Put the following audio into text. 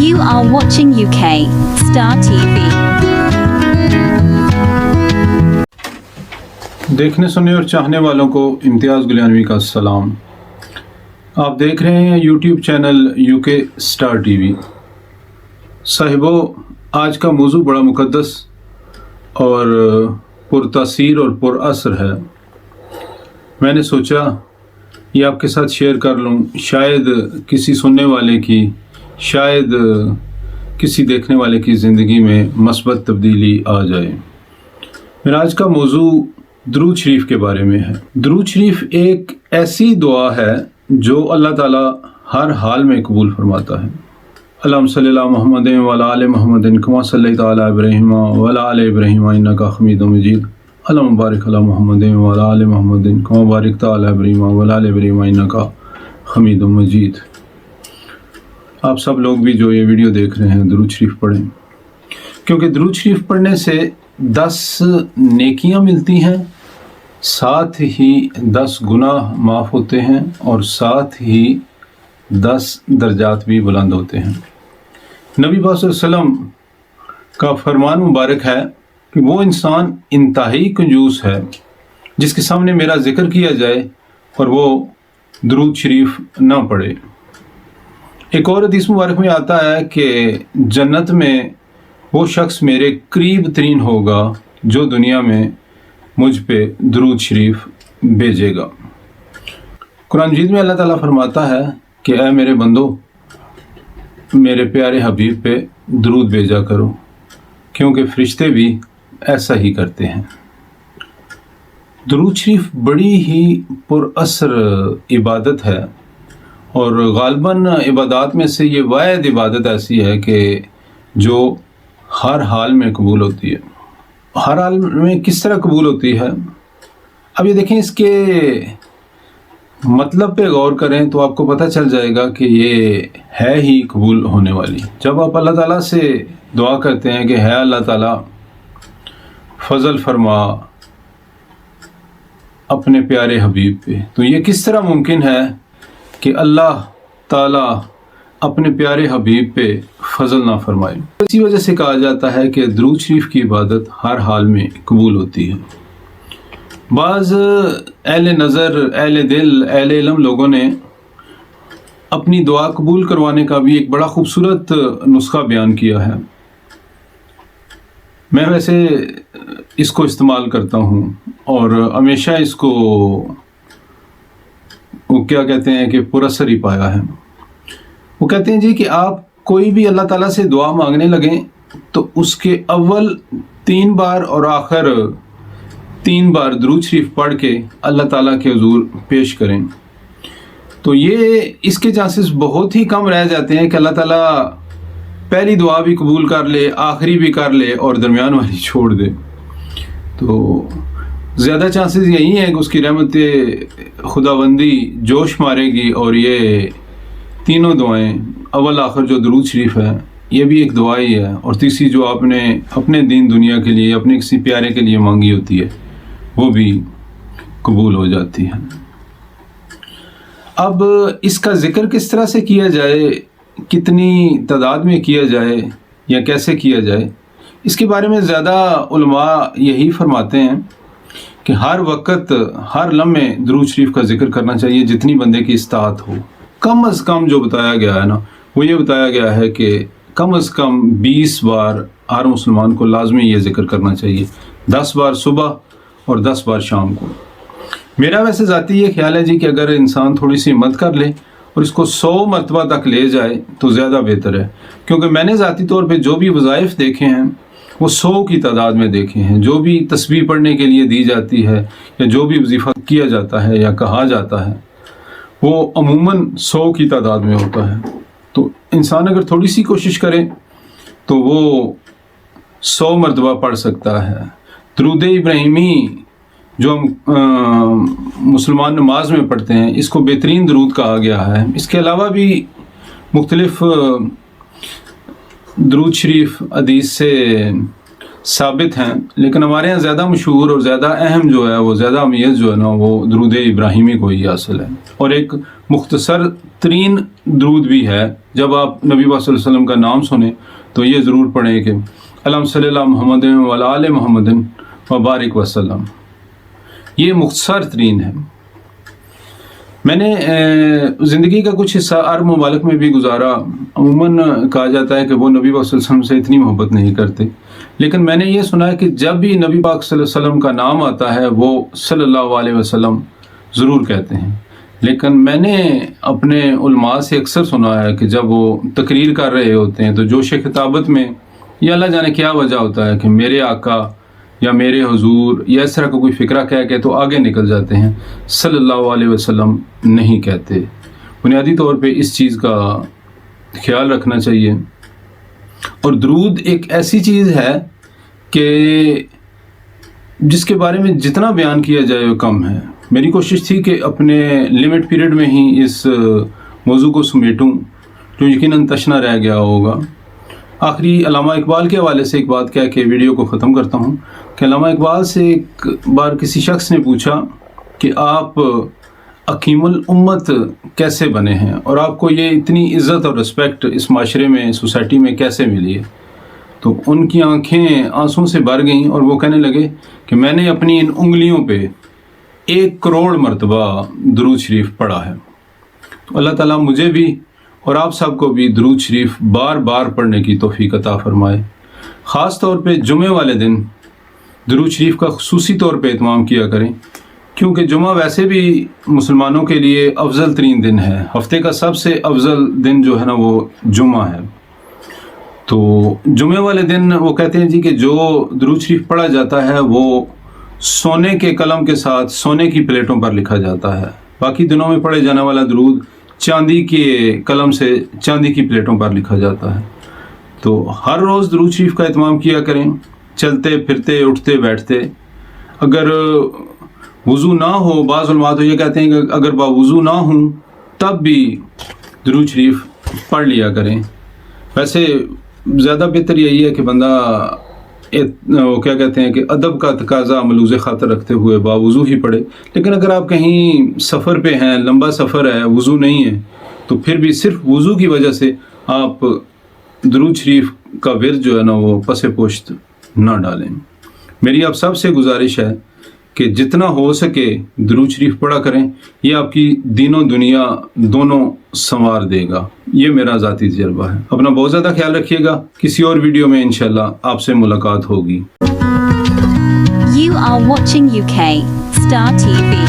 You are watching UK Star TV. देखने सुनने और चाहने वालों को इम्तियाज़ गुलियानवी का सलाम। आप देख रहे हैं YouTube channel UK star TV। साहिबो, आज का मौजू बड़ा मुक़द्दस और पुरतासीर और पुरअसर है। मैंने सोचा ये आपके साथ शेयर कर लूँ, शायद किसी सुनने वाले की, शायद किसी देखने वाले की ज़िंदगी में मस्बत तब्दीली आ जाए। मेरा आज का मौजू दरूद शरीफ के बारे में है। दरूद शरीफ एक ऐसी दुआ है जो अल्लाह ताला हर हाल में कबूल फरमाता है। अल्लाहुम्मा सल्ली अला मुहम्मद व अला आलि मुहम्मद कमा सल्लैता अला इब्राहीम व अला आलि इब्राहीम इन्नका हमीदुम मजीद। अल्लाहुम्मा बारिक अला मुहम्मद व अला आलि मुहम्मद कमा बारकता अला इब्राहीम व अला आलि इब्राहीम इन्नका हमीदुम मजीद। आप सब लोग भी जो ये वीडियो देख रहे हैं दरूद शरीफ पढ़ें, क्योंकि दरूद शरीफ पढ़ने से 10 नेकियां मिलती हैं, साथ ही 10 गुनाह माफ़ होते हैं और साथ ही 10 दर्जात भी बुलंद होते हैं। नबी पाक सल्लल्लाहु अलैहि वसल्लम का फरमान मुबारक है कि वो इंसान इंतहाई कंजूस है जिसके सामने मेरा ज़िक्र किया जाए और वो दरूद शरीफ ना पढ़े। एक और हदीस मुबारक में आता है कि जन्नत में वो शख्स मेरे करीब तरीन होगा जो दुनिया में मुझ पे दरूद शरीफ भेजेगा। कुरान मजीद में अल्लाह ताला फरमाता है कि ऐ मेरे बंदो, मेरे प्यारे हबीब पे दरूद भेजा करो, क्योंकि फरिश्ते भी ऐसा ही करते हैं। दरूद शरीफ बड़ी ही पुरअसर इबादत है और गालबन इबादत में से ये वाहिद इबादत ऐसी है कि जो हर हाल में कबूल होती है। हर हाल में किस तरह कबूल होती है, अब ये देखें, इसके मतलब पे गौर करें तो आपको पता चल जाएगा कि ये है ही कबूल होने वाली। जब आप अल्लाह ताला से दुआ करते हैं कि है अल्लाह ताला फजल फरमा अपने प्यारे हबीब पे, तो ये किस तरह मुमकिन है कि अल्लाह ताला अपने प्यारे हबीब पे फजल ना फरमाए। इसी वजह से कहा जाता है कि दरूद शरीफ की इबादत हर हाल में कबूल होती है। बाज़ अहले नज़र, अहले दिल, अहले इल्म लोगों ने अपनी दुआ कबूल करवाने का भी एक बड़ा खूबसूरत नुस्खा बयान किया है। मैं वैसे इसको इस्तेमाल करता हूँ और हमेशा इसको वो क्या कहते हैं कि पुरअसर ही पाया है। वो कहते हैं जी कि आप कोई भी अल्लाह ताला से दुआ मांगने लगें तो उसके अव्वल 3 बार और आखिर 3 बार दरूद शरीफ पढ़ के अल्लाह ताला के हुजूर पेश करें, तो ये इसके चांसेस बहुत ही कम रह जाते हैं कि अल्लाह ताला पहली दुआ भी कबूल कर ले, आखिरी भी कर ले और दरमियान वाली छोड़ दे। तो ज़्यादा चांसेस यही हैं कि उसकी रहमत खुदाबंदी जोश मारेगी और ये तीनों दुआएं, अव्वल आखिर जो दरूद शरीफ है ये भी एक दुआ ही है, और तीसरी जो आपने अपने दीन दुनिया के लिए, अपने किसी प्यारे के लिए मांगी होती है वो भी कबूल हो जाती है। अब इसका ज़िक्र किस तरह से किया जाए, कितनी तादाद में किया जाए या कैसे किया जाए, इसके बारे में ज़्यादा उलमा यही फरमाते हैं कि हर वक्त, हर लम्हे दरूद शरीफ का जिक्र करना चाहिए जितनी बंदे की इस्तात हो। कम अज़ कम जो बताया गया है ना, वो ये बताया गया है कि कम अज़ कम 20 बार हर मुसलमान को लाजमी ये जिक्र करना चाहिए, 10 बार सुबह और 10 बार शाम को। मेरा वैसे ज़ाती ये ख्याल है जी कि अगर इंसान थोड़ी सी हिम्मत कर ले और इसको 100 मरतबा तक ले जाए तो ज़्यादा बेहतर है, क्योंकि मैंने ज़ाती तौर पे जो भी वज़ाइफ देखे हैं वो 100 की तादाद में देखे हैं। जो भी तस्बीह पढ़ने के लिए दी जाती है या जो भी वजीफ़ा किया जाता है या कहा जाता है वो अमूमन 100 की तादाद में होता है। तो इंसान अगर थोड़ी सी कोशिश करे तो वो 100 मरतबा पढ़ सकता है। दरूद इब्राहिमी जो हम मुसलमान नमाज में पढ़ते हैं, इसको बेहतरीन दरूद कहा गया है। इसके अलावा भी मुख्तलिफ दरूद शरीफ हदीस से साबित हैं, लेकिन हमारे यहाँ ज़्यादा मशहूर और ज़्यादा अहम जो है, वो ज़्यादा अमीयत जो है ना, वो दरूद इब्राहिमी को ही हासिल है। और एक مختصر ترین درود بھی ہے. جب آپ نبی پاک صلی اللہ علیہ وسلم کا نام سنیں تو یہ ضرور پڑھیں کہ اللہم صلی اللہ محمد وعلی آل محمد وبارک وسلم. یہ مختصر ترین ہے. میں نے زندگی کا کچھ حصہ عرب ممالک میں بھی گزارا. عموماً کہا جاتا ہے کہ وہ نبی پاک صلی اللہ علیہ وسلم سے اتنی محبت نہیں کرتے، لیکن میں نے یہ سنا ہے کہ جب بھی نبی پاک صلی اللہ علیہ وسلم کا نام آتا ہے وہ صلی اللہ علیہ وسلم ضرور کہتے ہیں. لیکن میں نے اپنے علماء سے اکثر سنا ہے کہ جب وہ تقریر کر رہے ہوتے ہیں تو جوش خطابت میں یا اللہ جانے کیا وجہ ہوتا ہے کہ میرے آقا یا میرے حضور یا اس طرح کا کوئی فکرہ کہہ کے تو آگے نکل جاتے ہیں، صلی اللہ علیہ وسلم نہیں کہتے. بنیادی طور پہ اس چیز کا خیال رکھنا چاہیے. اور درود ایک ایسی چیز ہے کہ جس کے بارے میں جتنا بیان کیا جائے وہ کم ہے. میری کوشش تھی کہ اپنے لمٹ پیریڈ میں ہی اس موضوع کو سمیٹوں جو یقیناً تشنا رہ گیا ہوگا. آخری علامہ اقبال کے حوالے سے ایک بات کہہ کے ویڈیو کو ختم کرتا ہوں کہ علامہ اقبال سے ایک بار کسی شخص نے پوچھا کہ آپ حکیم الامت کیسے بنے ہیں اور آپ کو یہ اتنی عزت اور رسپیکٹ اس معاشرے میں سوسائٹی میں کیسے ملی ہے. تو ان کی آنکھیں آنسوں سے بھر گئیں اور وہ کہنے لگے کہ میں نے اپنی ان انگلیوں پہ 1 کروڑ مرتبہ درود شریف پڑھا ہے. تو اللہ تعالیٰ مجھے بھی اور آپ سب کو بھی درود شریف بار بار پڑھنے کی توفیق عطا فرمائے. خاص طور پہ جمعے والے دن درود شریف کا خصوصی طور پہ اہتمام کیا کریں، کیونکہ جمعہ ویسے بھی مسلمانوں کے لیے افضل ترین دن ہے. ہفتے کا سب سے افضل دن جو ہے نا وہ جمعہ ہے. تو جمعے والے دن وہ کہتے ہیں جی کہ جو درود شریف پڑھا جاتا ہے وہ سونے کے قلم کے ساتھ سونے کی پلیٹوں پر لکھا جاتا ہے. باقی دنوں میں پڑھے جانے والا درود چاندی کے قلم سے چاندی کی پلیٹوں پر لکھا جاتا ہے. تو ہر روز درود شریف کا اہتمام کیا کریں، چلتے پھرتے اٹھتے بیٹھتے. اگر وضو نہ ہو، بعض علماء تو یہ کہتے ہیں کہ اگر باوضو نہ ہوں تب بھی درود شریف پڑھ لیا کریں. ویسے زیادہ بہتر یہی ہے کہ بندہ وہ کیا کہتے ہیں کہ ادب کا تقاضا ملوز خاطر رکھتے ہوئے باوضو ہی پڑھے. لیکن اگر آپ کہیں سفر پہ ہیں، لمبا سفر ہے، وضو نہیں ہے، تو پھر بھی صرف وضو کی وجہ سے آپ درود شریف کا ورد جو ہے نا وہ پس پشت نہ ڈالیں. میری آپ سب سے گزارش ہے کہ جتنا ہو سکے درود شریف پڑھا کریں. یہ آپ کی دین و دنیا دونوں سنوار دے گا. یہ میرا ذاتی تجربہ ہے. اپنا بہت زیادہ خیال رکھیے گا. کسی اور ویڈیو میں انشاءاللہ آپ سے ملاقات ہوگی. You are watching UK Star TV.